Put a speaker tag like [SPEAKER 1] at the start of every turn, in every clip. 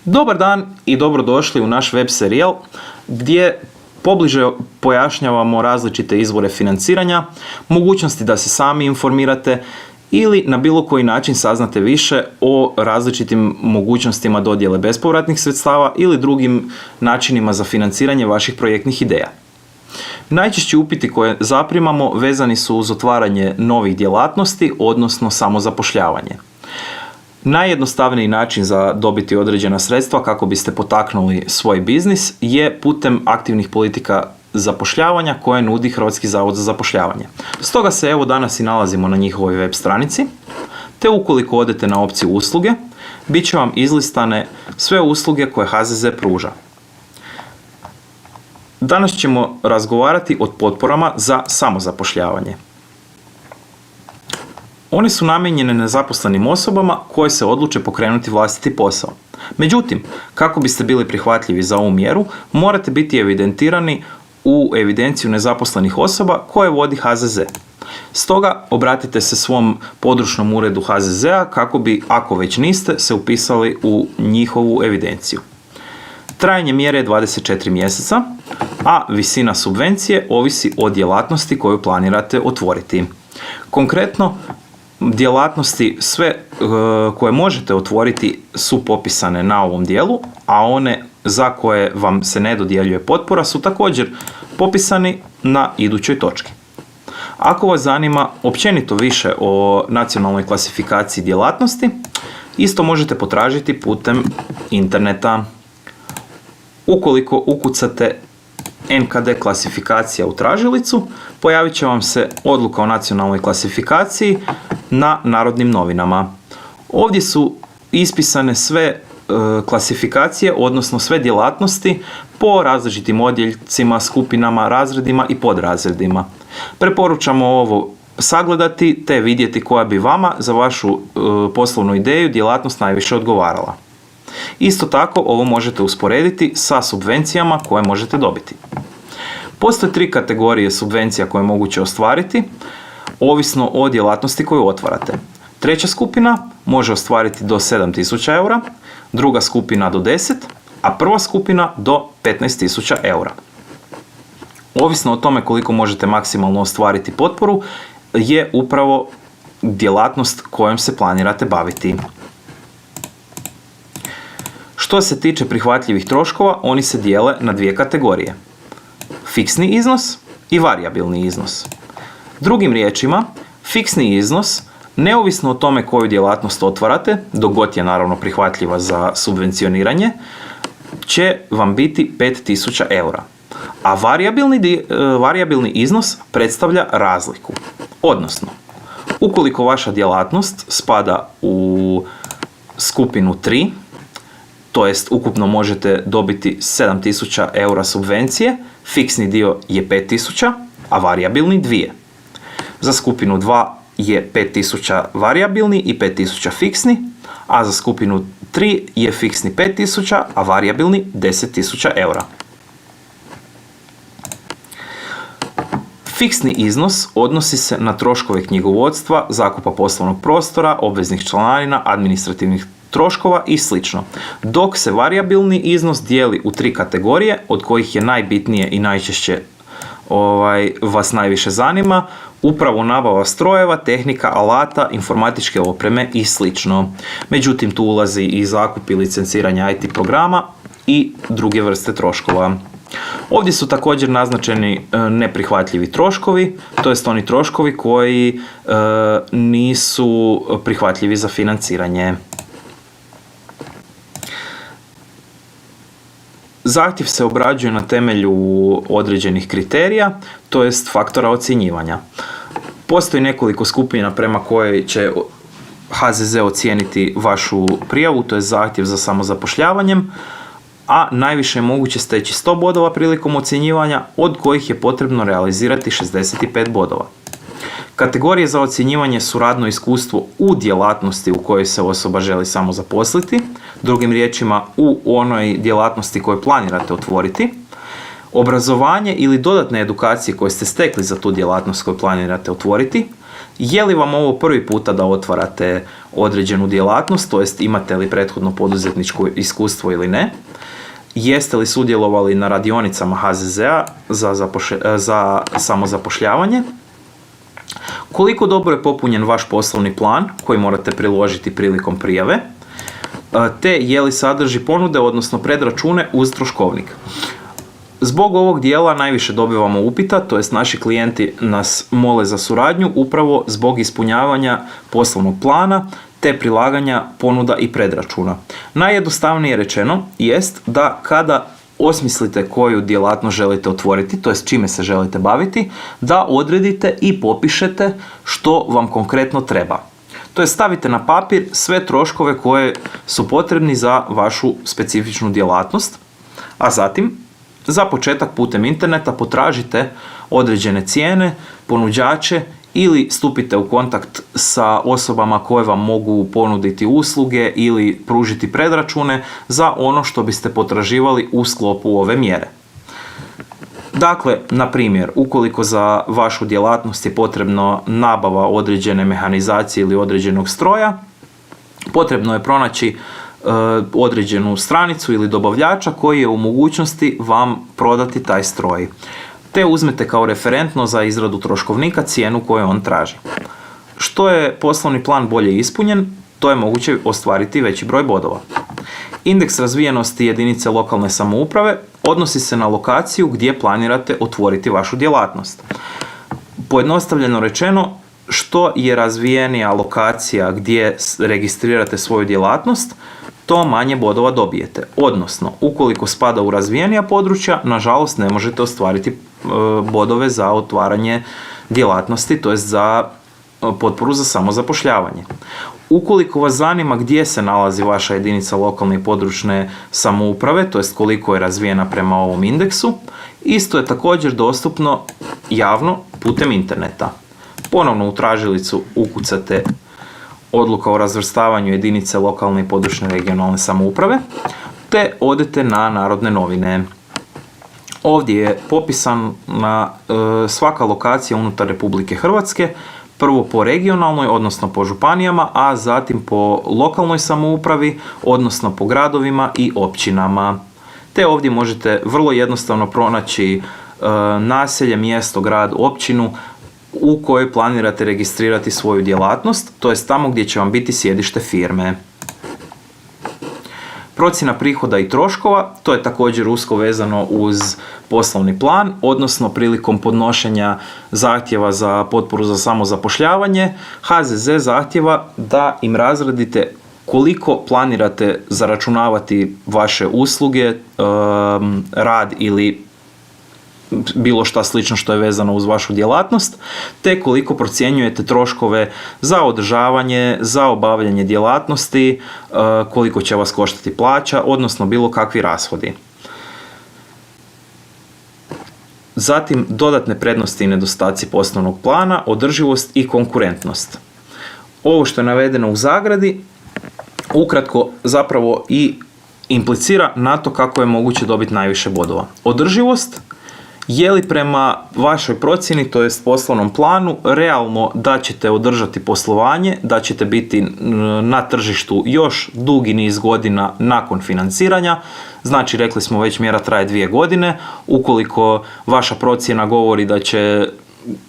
[SPEAKER 1] Dobar dan i dobrodošli u naš web serijal gdje pobliže pojašnjavamo različite izvore financiranja, mogućnosti da se sami informirate ili na bilo koji način saznate više o različitim mogućnostima dodjele bespovratnih sredstava ili drugim načinima za financiranje vaših projektnih ideja. Najčešći upiti koje zaprimamo vezani su uz otvaranje novih djelatnosti, odnosno samozapošljavanje. Najjednostavniji način za dobiti određena sredstva kako biste potaknuli svoj biznis je putem aktivnih politika zapošljavanja koje nudi Hrvatski zavod za zapošljavanje. Stoga se evo danas i nalazimo na njihovoj web stranici, te ukoliko odete na opciju usluge, bit će vam izlistane sve usluge koje HZZ pruža. Danas ćemo razgovarati o potporama za samozapošljavanje. One su namijenjene nezaposlenim osobama koje se odluče pokrenuti vlastiti posao. Međutim, kako biste bili prihvatljivi za ovu mjeru, morate biti evidentirani u evidenciju nezaposlenih osoba koje vodi HZZ. Stoga obratite se svom područnom uredu HZZ-a kako bi, ako već niste, se upisali u njihovu evidenciju. Trajanje mjere je 24 mjeseca, a visina subvencije ovisi o djelatnosti koju planirate otvoriti. Konkretno, djelatnosti sve koje možete otvoriti su popisane na ovom dijelu, a one za koje vam se ne dodjeljuje potpora su također popisani na idućoj točki. Ako vas zanima općenito više o nacionalnoj klasifikaciji djelatnosti, isto možete potražiti putem interneta. Ukoliko ukucate NKD klasifikacija u tražilicu, pojavit će vam se odluka o nacionalnoj klasifikaciji na Narodnim novinama. Ovdje su ispisane sve klasifikacije, odnosno sve djelatnosti po različitim odjeljcima, skupinama, razredima i podrazredima. Preporučamo ovo sagledati te vidjeti koja bi vama za vašu poslovnu ideju djelatnost najviše odgovarala. Isto tako ovo možete usporediti sa subvencijama koje možete dobiti. Postoje 3 kategorije subvencija koje je moguće ostvariti, ovisno o djelatnosti koju otvarate. Treća skupina može ostvariti do 7.000 eura, druga skupina do 10, a prva skupina do 15.000 eura. Ovisno o tome koliko možete maksimalno ostvariti potporu je upravo djelatnost kojom se planirate baviti. Što se tiče prihvatljivih troškova, oni se dijele na 2 kategorije. Fiksni iznos i varijabilni iznos. Drugim riječima, fiksni iznos, neovisno o tome koju djelatnost otvarate, dok god je naravno prihvatljiva za subvencioniranje, će vam biti 5.000 eura. A varijabilni iznos predstavlja razliku. Odnosno, ukoliko vaša djelatnost spada u skupinu 3, to jest ukupno možete dobiti 7.000 eura subvencije, fiksni dio je 5.000, a varijabilni 2. Za skupinu 2 je 5.000 varijabilni i 5.000 fiksni, a za skupinu 3 je fiksni 5.000, a varijabilni 10.000 eura. Fiksni iznos odnosi se na troškove knjigovodstva, zakupa poslovnog prostora, obveznih članarina, administrativnih troškova i sl. Dok se varijabilni iznos dijeli u 3 kategorije, od kojih je najbitnije i najčešće vas najviše zanima, upravo nabava strojeva, tehnika, alata, informatičke opreme i sl. Međutim, tu ulazi i zakup i licenciranje IT programa i druge vrste troškova. Ovdje su također naznačeni neprihvatljivi troškovi, to jest oni troškovi koji nisu prihvatljivi za financiranje. Zahtjev se obrađuje na temelju određenih kriterija, to jest faktora ocjenjivanja. Postoji nekoliko skupina prema kojoj će HZZ ocijeniti vašu prijavu, to je zahtjev za samozapošljavanjem, a najviše je moguće steći 100 bodova prilikom ocjenjivanja, od kojih je potrebno realizirati 65 bodova. Kategorije za ocjenjivanje su radno iskustvo u djelatnosti u kojoj se osoba želi samozaposliti, drugim riječima u onoj djelatnosti koju planirate otvoriti, obrazovanje ili dodatne edukacije koje ste stekli za tu djelatnost koju planirate otvoriti Je li vam ovo prvi puta da otvarate određenu djelatnost, to jest imate li prethodno poduzetničko iskustvo ili ne? Jeste li sudjelovali na radionicama HZZ-a za samozapošljavanje? Koliko dobro je popunjen vaš poslovni plan koji morate priložiti prilikom prijave? Te je li sadrži ponude, odnosno predračune uz troškovnik? Zbog ovog dijela najviše dobivamo upita, to jest naši klijenti nas mole za suradnju upravo zbog ispunjavanja poslovnog plana te prilaganja ponuda i predračuna. Najjednostavnije rečeno jest da kada osmislite koju djelatnost želite otvoriti, to jest čime se želite baviti, da odredite i popišete što vam konkretno treba. To je stavite na papir sve troškove koje su potrebni za vašu specifičnu djelatnost, a zatim za početak putem interneta potražite određene cijene, ponuđače ili stupite u kontakt sa osobama koje vam mogu ponuditi usluge ili pružiti predračune za ono što biste potraživali u sklopu ove mjere. Dakle, na primjer, ukoliko za vašu djelatnost je potrebno nabava određene mehanizacije ili određenog stroja, potrebno je pronaći određenu stranicu ili dobavljača koji je u mogućnosti vam prodati taj stroj. Te uzmete kao referentno za izradu troškovnika cijenu koju on traži. Što je poslovni plan bolje ispunjen, to je moguće ostvariti veći broj bodova. Indeks razvijenosti jedinice lokalne samouprave odnosi se na lokaciju gdje planirate otvoriti vašu djelatnost. Pojednostavljeno rečeno, što je razvijenija lokacija gdje registrirate svoju djelatnost, to manje bodova dobijete. Odnosno, ukoliko spada u razvijenija područja, nažalost ne možete ostvariti bodove za otvaranje djelatnosti, to jest za potporu za samozapošljavanje. Ukoliko vas zanima gdje se nalazi vaša jedinica lokalne i područne samouprave, to jest koliko je razvijena prema ovom indeksu, isto je također dostupno javno putem interneta. Ponovno u tražilicu ukucate odluka o razvrstavanju jedinice lokalne i područne regionalne samouprave, te odete na Narodne novine. Ovdje je popisana svaka lokacija unutar Republike Hrvatske, prvo po regionalnoj, odnosno po županijama, a zatim po lokalnoj samoupravi, odnosno po gradovima i općinama. Te ovdje možete vrlo jednostavno pronaći naselje, mjesto, grad, općinu u kojoj planirate registrirati svoju djelatnost, to jest tamo gdje će vam biti sjedište firme. Procjena prihoda i troškova, to je također usko vezano uz poslovni plan, odnosno prilikom podnošenja zahtjeva za potporu za samozapošljavanje, HZZ zahtjeva da im razradite koliko planirate zaračunavati vaše usluge, rad ili bilo šta slično što je vezano uz vašu djelatnost, te koliko procjenjujete troškove za održavanje, za obavljanje djelatnosti, koliko će vas koštati plaća, odnosno bilo kakvi rashodi. Zatim, dodatne prednosti i nedostaci poslovnog plana, održivost i konkurentnost. Ovo što je navedeno u zagradi, ukratko zapravo i implicira na to kako je moguće dobiti najviše bodova. Održivost, je li prema vašoj procjeni, to jest poslovnom planu, realno da ćete održati poslovanje, da ćete biti na tržištu još dugi niz godina nakon financiranja? Znači, rekli smo već, mjera traje 2 godine. Ukoliko vaša procjena govori da će,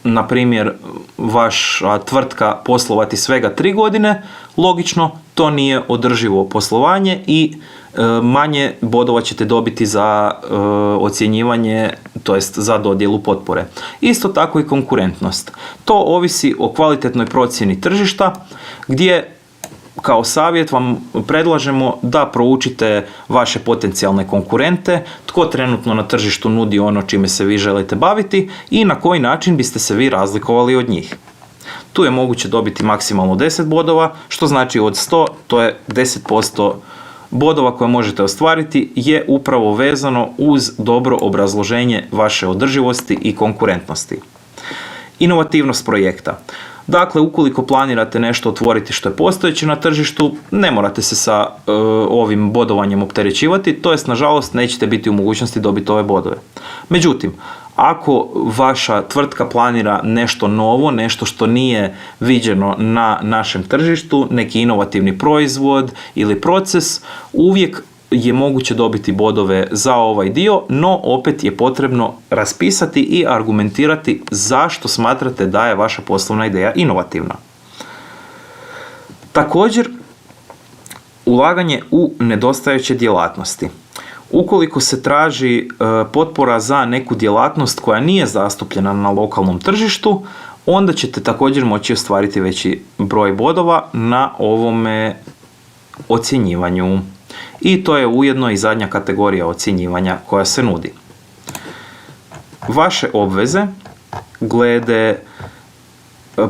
[SPEAKER 1] na primjer, vaša tvrtka poslovati svega 3 godine, logično, to nije održivo poslovanje i manje bodova ćete dobiti za ocjenjivanje, to jest za dodjelu potpore. Isto tako i konkurentnost. To ovisi o kvalitetnoj procjeni tržišta, gdje kao savjet vam predlažemo da proučite vaše potencijalne konkurente, tko trenutno na tržištu nudi ono čime se vi želite baviti i na koji način biste se vi razlikovali od njih. Tu je moguće dobiti maksimalno 10 bodova, što znači od 100, to je 10% bodova koje možete ostvariti je upravo vezano uz dobro obrazloženje vaše održivosti i konkurentnosti. Inovativnost projekta. Dakle, ukoliko planirate nešto otvoriti što je postojeće na tržištu, ne morate se sa ovim bodovanjem opterećivati, to jest, nažalost, nećete biti u mogućnosti dobiti ove bodove. Međutim, Ako vaša tvrtka planira nešto novo, nešto što nije viđeno na našem tržištu, neki inovativni proizvod ili proces, uvijek je moguće dobiti bodove za ovaj dio, no opet je potrebno raspisati i argumentirati zašto smatrate da je vaša poslovna ideja inovativna. Također, ulaganje u nedostajuće djelatnosti. Ukoliko se traži potpora za neku djelatnost koja nije zastupljena na lokalnom tržištu, onda ćete također moći ostvariti veći broj bodova na ovome ocjenjivanju. I to je ujedno i zadnja kategorija ocjenjivanja koja se nudi. Vaše obveze glede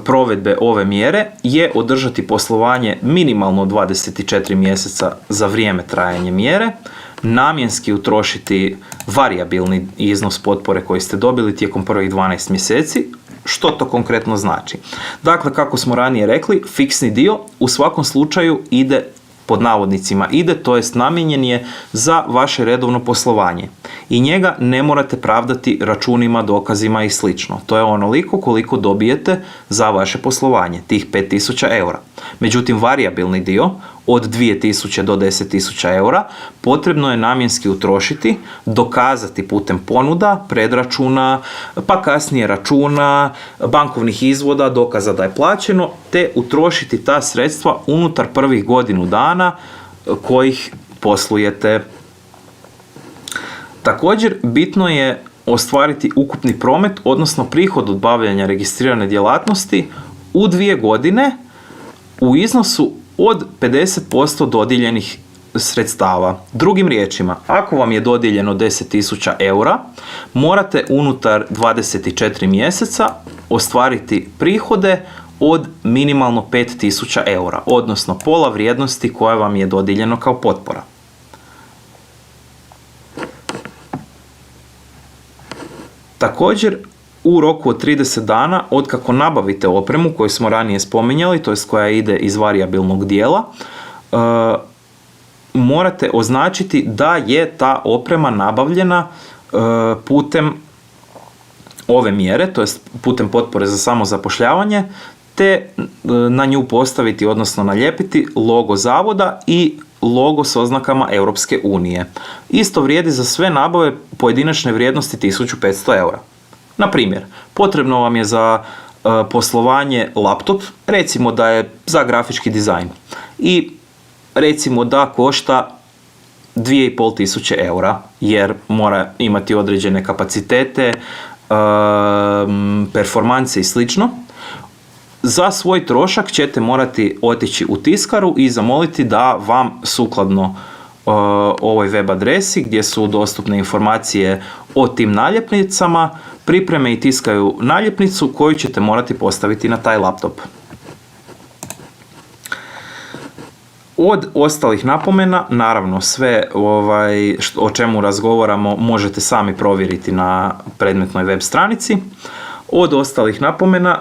[SPEAKER 1] provedbe ove mjere je održati poslovanje minimalno 24 mjeseca za vrijeme trajanja mjere, namjenski utrošiti varijabilni iznos potpore koji ste dobili tijekom prvih 12 mjeseci. Što to konkretno znači? Dakle, kako smo ranije rekli, fiksni dio u svakom slučaju ide, pod navodnicima ide, to jest namijenjen je za vaše redovno poslovanje. I njega ne morate pravdati računima, dokazima i slično. To je onoliko koliko dobijete za vaše poslovanje, tih 5000 eura. Međutim, varijabilni dio od 2000 do 10.000 eura potrebno je namjenski utrošiti, dokazati putem ponuda, predračuna, pa kasnije računa, bankovnih izvoda, dokaza da je plaćeno, te utrošiti ta sredstva unutar prvih godinu dana kojih poslujete. Također, bitno je ostvariti ukupni promet, odnosno prihod od bavljenja registrirane djelatnosti u 2 godine u iznosu od 50% dodijeljenih sredstava. Drugim riječima, ako vam je dodijeljeno 10.000 eura, morate unutar 24 mjeseca ostvariti prihode od minimalno 5.000 eura, odnosno pola vrijednosti koja vam je dodijeljeno kao potpora. Također, u roku od 30 dana od kako nabavite opremu koju smo ranije spominjali, to jest koja ide iz varijabilnog dijela, morate označiti da je ta oprema nabavljena putem ove mjere, to jest putem potpore za samozapošljavanje, te na nju postaviti, odnosno nalijepiti logo zavoda i logo s oznakama Europske unije. Isto vrijedi za sve nabave pojedinačne vrijednosti 1500 eura. Na primjer, potrebno vam je za poslovanje laptop, recimo da je za grafički dizajn i recimo da košta 2500 eura jer mora imati određene kapacitete, performanse i slično. Za svoj trošak ćete morati otići u tiskaru i zamoliti da vam sukladno ovoj web adresi gdje su dostupne informacije o tim naljepnicama pripreme i tiskaju naljepnicu koju ćete morati postaviti na taj laptop. Od ostalih napomena, naravno sve o čemu razgovaramo možete sami provjeriti na predmetnoj web stranici. Od ostalih napomena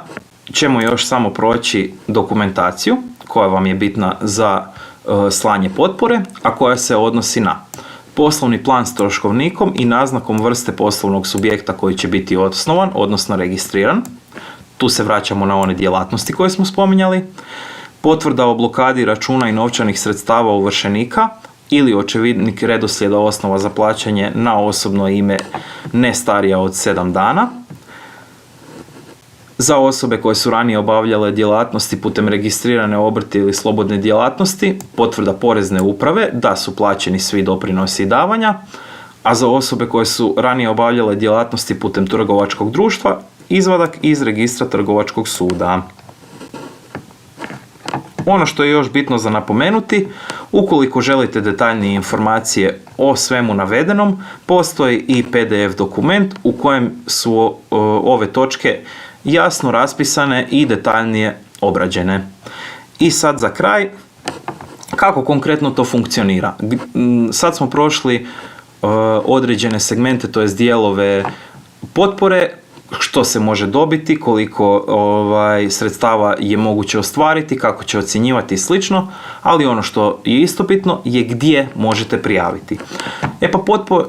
[SPEAKER 1] ćemo još samo proći dokumentaciju koja vam je bitna za slanje potpore, a koja se odnosi na poslovni plan s troškovnikom i naznakom vrste poslovnog subjekta koji će biti osnovan, odnosno registriran. Tu se vraćamo na one djelatnosti koje smo spominjali. Potvrda o blokadi računa i novčanih sredstava ovršenika ili očevidnik redoslijeda osnova za plaćanje na osobno ime ne starija od 7 dana. Za osobe koje su ranije obavljale djelatnosti putem registrirane obrti ili slobodne djelatnosti, potvrda porezne uprave da su plaćeni svi doprinosi i davanja, a za osobe koje su ranije obavljale djelatnosti putem trgovačkog društva, izvadak iz registra trgovačkog suda. Ono što je još bitno za napomenuti, ukoliko želite detaljnije informacije o svemu navedenom, postoji i PDF dokument u kojem su ove točke jasno raspisane i detaljnije obrađene. I sad za kraj, kako konkretno to funkcionira? Sad smo prošli određene segmente, to jest dijelove potpore što se može dobiti, koliko sredstava je moguće ostvariti, kako će ocjenjivati i slično, ali ono što je isto bitno je gdje možete prijaviti.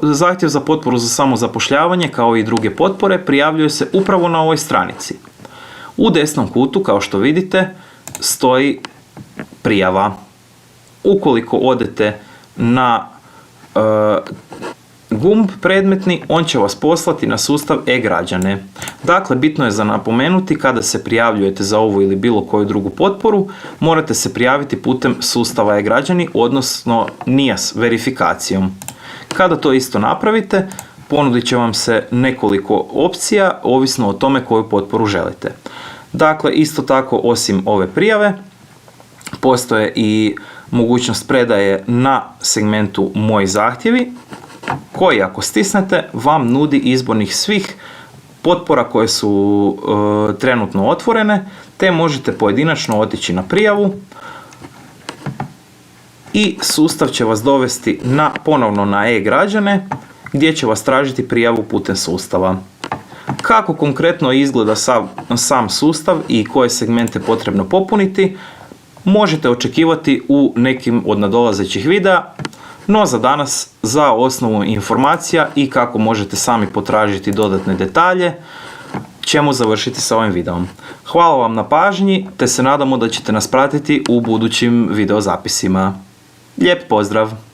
[SPEAKER 1] Zahtjev za potporu za samozapošljavanje, kao i druge potpore, prijavljuje se upravo na ovoj stranici. U desnom kutu, kao što vidite, stoji prijava. Ukoliko odete na gumb predmetni, on će vas poslati na sustav e-građane. Dakle, bitno je za napomenuti, kada se prijavljujete za ovu ili bilo koju drugu potporu, morate se prijaviti putem sustava e-građani, odnosno NIAS verifikacijom. Kada to isto napravite, ponudit će vam se nekoliko opcija, ovisno o tome koju potporu želite. Dakle, isto tako, osim ove prijave, postoje i mogućnost predaje na segmentu Moji zahtjevi, koji ako stisnete vam nudi izbornih svih potpora koje su trenutno otvorene, te možete pojedinačno otići na prijavu i sustav će vas dovesti ponovno na e-građane, gdje će vas tražiti prijavu putem sustava. Kako konkretno izgleda sam sustav i koje segmente potrebno popuniti, možete očekivati u nekim od nadolazećih videa, no za danas, za osnovu informacija i kako možete sami potražiti dodatne detalje, ćemo završiti sa ovim videom. Hvala vam na pažnji, te se nadamo da ćete nas pratiti u budućim videozapisima. Lijep pozdrav!